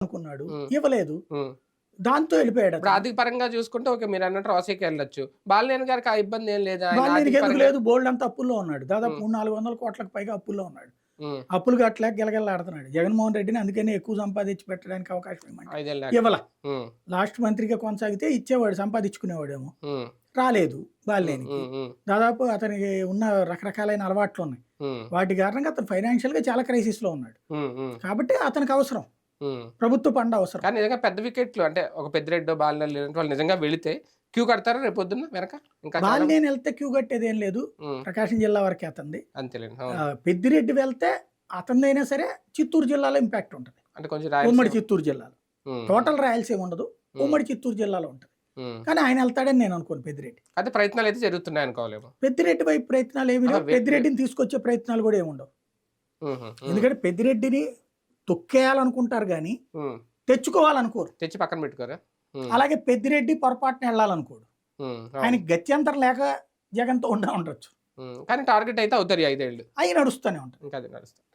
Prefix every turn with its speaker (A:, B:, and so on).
A: అనుకున్నాడు.
B: హ్మ్.
A: ఇవ్వలేదు.
B: హ్మ్.
A: దాంతో వెళ్ళిపోయాడు
B: ఇప్పుడు
A: అతను.
B: ఆర్థిక పరంగా చూసుకుంటే ఓకే. మీరన్నట్టు రాజశేఖర్ వెళ్ళొచ్చు. బాలినేని గారికి ఆ ఇబ్బంది ఏం లేదా? ఆయన
A: బాలినేనికి
B: ఆర్థిక
A: ఎందుకు
B: పరంగా
A: లేదు, బోలెడంత అప్పుల్లో ఉన్నాడు. దాదాపు
B: హ్మ్.
A: 400 కోట్లకు పైగా అప్పుల్లో ఉన్నాడు.
B: హ్మ్.
A: అప్పులు కట్టలేక గిలగిల్లాడుతున్నాడు. జగన్మోహన్ రెడ్డిని అందుకనే ఎక్కువ సంపాదించి పెట్టడానికి అవకాశం ఇవ్వమంటే
B: 5 లక్షలు.
A: ఇవ్వల.
B: హ్మ్.
A: లాస్ట్ మంత్రిగా కొనసాగితే ఇచ్చేవాడు, సంపాదించుకునేవాడేమో.
B: హ్మ్.
A: రాలేదు
B: హ్మ్.
A: బాలినేనికి.
B: హ్మ్. హ్మ్.
A: దాదాపు అతనికి ఉన్న రకరకాలైన అలవాట్లున్నాయి.
B: హ్మ్.
A: వాటి కారణంగా అతను ఫైనాన్షియల్‌గా చాలా క్రైసిస్‌లో ఉన్నాడు.
B: హ్మ్. హ్మ్.
A: కాబట్టి అతనికి అవసరం.
B: హ్మ్.
A: ప్రభుత్వ ఫండ్ అవసరం.
B: కానీ నిజంగా పెద్ద వికెట్లు అంటే ఒక పెద్దిరెడ్డో, బాలినేని ఇలాంటి వాళ్ళు నిజంగా వెళితే క్యూ కడతారా రేపొద్దున్న వెనక? ఇంకా చాలా
A: బాలినేని ఎళ్తే క్యూ కట్టేదేం లేదు.
B: హ్మ్.
A: ప్రకాశం జిల్లా వరకే అతనిది.
B: అంతేలెండి. అవును.
A: పెద్దిరెడ్డి వెళ్తే అతనిదైనా సరే చిత్తూరు జిల్లాలో ఇంపాక్ట్ ఉంటది.
B: అంటే కొంచెం
A: ఉమ్మడి
B: రాయలసీమ
A: చిత్తూరు జిల్లాలో.
B: హ్మ్. హ్మ్.
A: టోటల్ రాయలసీమ ఉండదు.
B: హ్మ్.
A: ఉమ్మడి చిత్తూరు జిల్లాలో ఉంటది.
B: హ్మ్.
A: కానీ ఆయన ఎళ్తాడని నేను అనుకోను పెద్దిరెడ్డి.
B: అయితే ప్రయత్నాలైతే జరుగుతున్నాయనుకోవాలేమో.
A: పెద్దిరెడ్డి వైపు ప్రయత్నాలు ఏమి
B: ఆహా!
A: లేవు. పెద్దిరెడ్డిని తీసుకొచ్చే ప్రయత్నాలు కూడా ఏముండవు.
B: హుహు. హ్మ్.
A: ఎందుకంటే పెద్దిరెడ్డిని తొక్కేయాలనుకుంటారు గానీ,
B: హ్మ్.
A: తెచ్చుకోవాలనుకోరు.
B: తెచ్చి పక్కన పెట్టుకోరా? హ్మ్.
A: అలాగే పెద్దిరెడ్డి పొరపాటున ఎళ్ళాలనుకోడు.
B: హ్మ్. అవును.
A: ఆయనకి గత్యంతరం లేక జగన్‌తో ఉండొచ్చు.
B: హ్మ్. కానీ టార్గెట్ అయితే అవుతారు ఈ 5 ఏళ్ళు.
A: అయి నడుస్తూనే ఉంటాయి.
B: ఇంకా అది నడుస్తుంది.